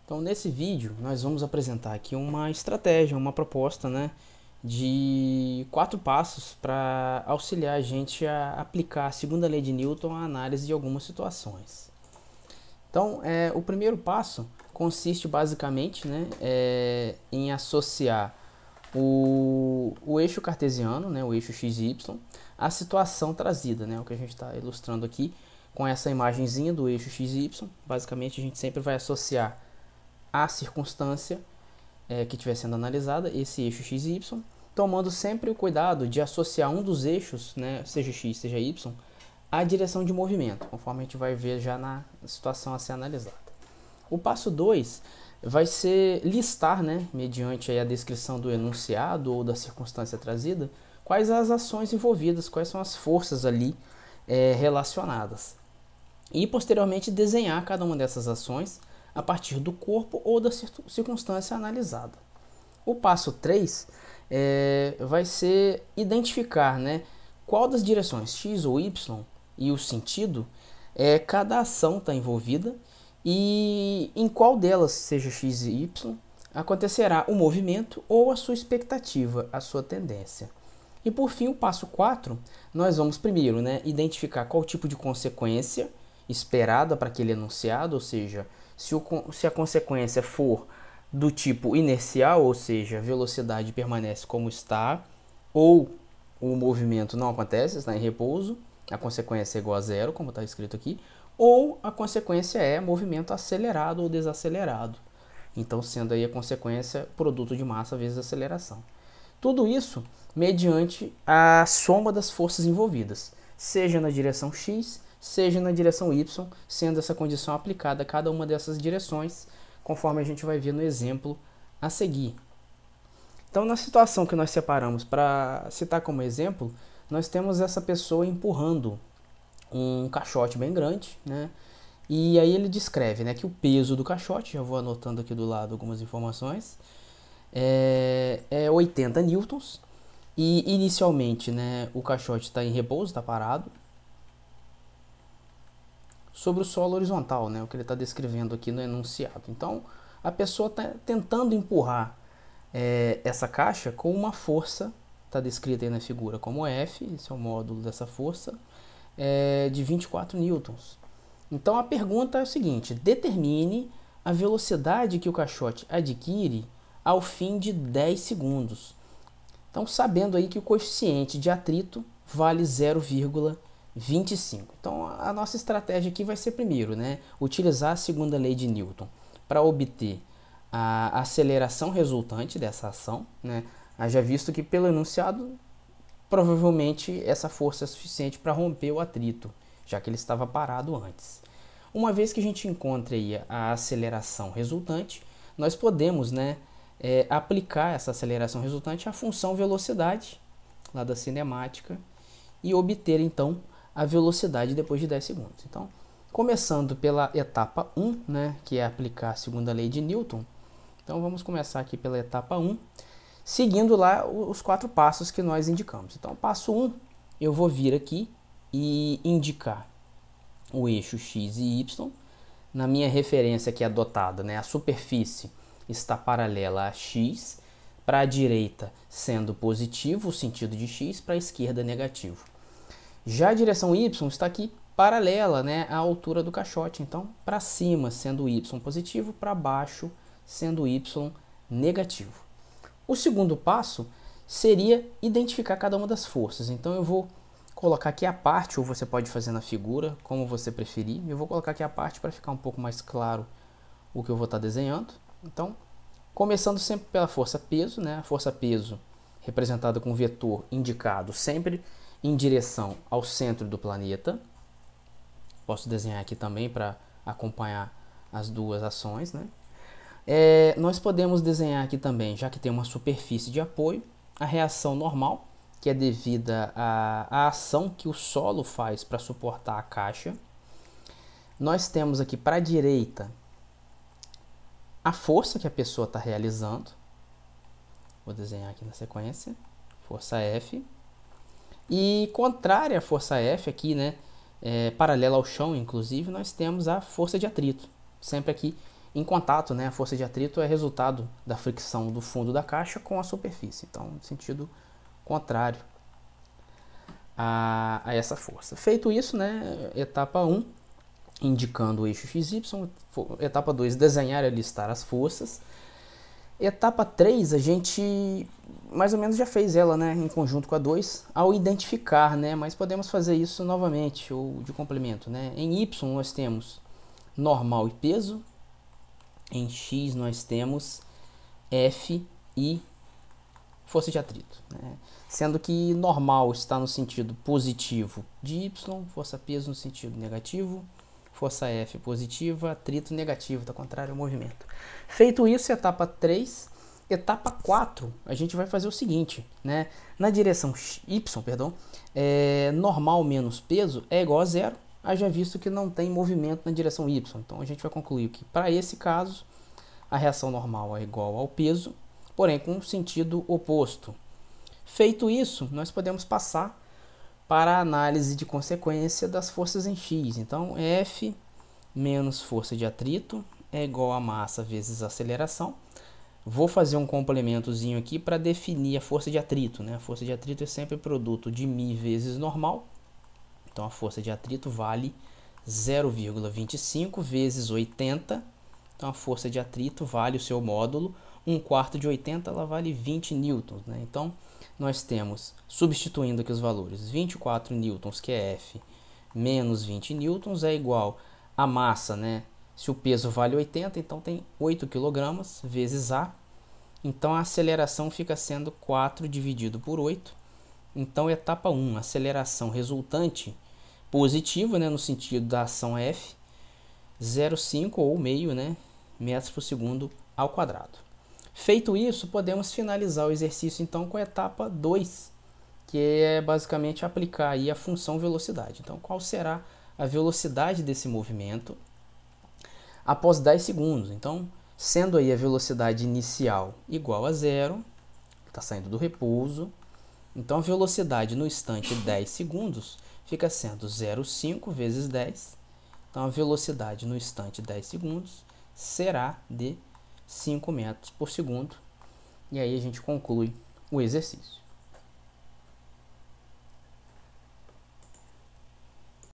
Então, nesse vídeo, nós vamos apresentar aqui uma estratégia, uma proposta, né, de 4 passos para auxiliar a gente a aplicar a segunda lei de Newton à análise de algumas situações. Então, o primeiro passo consiste basicamente, né, em associar o eixo cartesiano, né, o eixo XY, à situação trazida, né, o que a gente está ilustrando aqui com essa imagenzinha do eixo XY. Basicamente, a gente sempre vai associar a circunstância que estiver sendo analisada, esse eixo XY, tomando sempre o cuidado de associar um dos eixos, né, seja X, seja Y, à direção de movimento, conforme a gente vai ver já na situação a ser analisada. O passo 2 vai ser listar, né, mediante aí a descrição do enunciado ou da circunstância trazida, quais as ações envolvidas, quais são as forças ali relacionadas. E posteriormente desenhar cada uma dessas ações a partir do corpo ou da circunstância analisada. O passo 3 vai ser identificar, né, qual das direções X ou Y e o sentido cada ação está envolvida e em qual delas, seja X e Y, acontecerá o movimento ou a sua expectativa, a sua tendência. E por fim, o passo 4, nós vamos primeiro, né, identificar qual tipo de consequência esperada para aquele enunciado, ou seja, se a consequência for do tipo inercial, ou seja, a velocidade permanece como está, ou o movimento não acontece, está em repouso, a consequência é igual a zero, como está escrito aqui, ou a consequência é movimento acelerado ou desacelerado. Então, sendo aí a consequência produto de massa vezes aceleração. Tudo isso mediante a soma das forças envolvidas, seja na direção X, seja na direção Y, sendo essa condição aplicada a cada uma dessas direções, conforme a gente vai ver no exemplo a seguir. Então, na situação que nós separamos para citar como exemplo, nós temos essa pessoa empurrando um caixote bem grande, né? E aí ele descreve, né, que o peso do caixote, já vou anotando aqui do lado algumas informações, é 80 newtons. E inicialmente, né, o caixote está em repouso, está parado, sobre o solo horizontal, né, o que ele está descrevendo aqui no enunciado. Então, a pessoa está tentando empurrar essa caixa com uma força, está descrita aí na figura como F, esse é o módulo dessa força, de 24 newtons. Então, a pergunta é o seguinte: determine a velocidade que o caixote adquire ao fim de 10 segundos. Então, sabendo aí que o coeficiente de atrito vale 0,25. Então, a nossa estratégia aqui vai ser primeiro, né, utilizar a segunda lei de Newton para obter a aceleração resultante dessa ação, né? Haja visto que pelo enunciado provavelmente essa força é suficiente para romper o atrito, já que ele estava parado antes. Uma vez que a gente encontre aí a aceleração resultante, nós podemos, né, aplicar essa aceleração resultante à função velocidade, lá da cinemática, e obter então a velocidade depois de 10 segundos. Então, começando pela etapa 1, né, que é aplicar a segunda lei de Newton. Então, vamos começar aqui pela etapa 1, seguindo lá os 4 passos que nós indicamos. Então, passo 1, eu vou vir aqui e indicar o eixo X e Y. Na minha referência aqui adotada, né, a superfície está paralela a X, para a direita sendo positivo, o sentido de X, para a esquerda negativo. Já a direção Y está aqui paralela, né, à altura do caixote, então para cima sendo Y positivo, para baixo sendo Y negativo. O segundo passo seria identificar cada uma das forças. Então eu vou colocar aqui a parte, ou você pode fazer na figura, como você preferir. Eu vou colocar aqui a parte para ficar um pouco mais claro o que eu vou estar desenhando. Então, começando sempre pela força peso, né? A força peso representada com o vetor indicado sempre em direção ao centro do planeta. Posso desenhar aqui também para acompanhar as duas ações, né? Nós podemos desenhar aqui também, já que tem uma superfície de apoio, a reação normal, que é devida à ação que o solo faz para suportar a caixa. Nós temos aqui para a direita a força que a pessoa está realizando. Vou desenhar aqui na sequência. Força F. E contrária à força F aqui, né, paralela ao chão, inclusive, nós temos a força de atrito. Sempre aqui em contato, né? A força de atrito é resultado da fricção do fundo da caixa com a superfície, então no sentido contrário a essa força. Feito isso, né? Etapa 1, indicando o eixo XY. Etapa 2, desenhar e listar as forças. Etapa 3, a gente mais ou menos já fez ela, né, em conjunto com a 2, ao identificar, né, mas podemos fazer isso novamente, ou de complemento, né. Em Y nós temos normal e peso, em X nós temos F e força de atrito, né? Sendo que normal está no sentido positivo de Y, força peso no sentido negativo, força F positiva, atrito negativo, está contrário ao movimento. Feito isso, etapa 3, etapa 4, a gente vai fazer o seguinte, né? Na direção Y, normal menos peso é igual a zero, haja visto que não tem movimento na direção Y. Então a gente vai concluir que para esse caso, a reação normal é igual ao peso, porém com sentido oposto. Feito isso, nós podemos passar para a análise de consequência das forças em X. Então, F menos força de atrito é igual a massa vezes a aceleração. Vou fazer um complementozinho aqui para definir a força de atrito, né? A força de atrito é sempre produto de μ vezes normal. Então, a força de atrito vale 0,25 vezes 80. Então, a força de atrito vale o seu módulo. 1/4 de 80, ela vale 20 newtons, né? Então, nós temos, substituindo aqui os valores, 24 newtons, que é F, menos 20 newtons, é igual a massa, né? Se o peso vale 80, então tem 8 kg vezes A. Então, a aceleração fica sendo 4 dividido por 8. Então, etapa 1, aceleração resultante positiva, né? No sentido da ação F, 0,5 ou meio, né? Metros por segundo ao quadrado. Feito isso, podemos finalizar o exercício então com a etapa 2, que é basicamente aplicar aí a função velocidade. Então, qual será a velocidade desse movimento após 10 segundos? Então, sendo aí a velocidade inicial igual a zero, está saindo do repouso, então a velocidade no instante 10 segundos fica sendo 0,5 vezes 10. Então, a velocidade no instante 10 segundos será de 5 metros por segundo. E aí a gente conclui o exercício.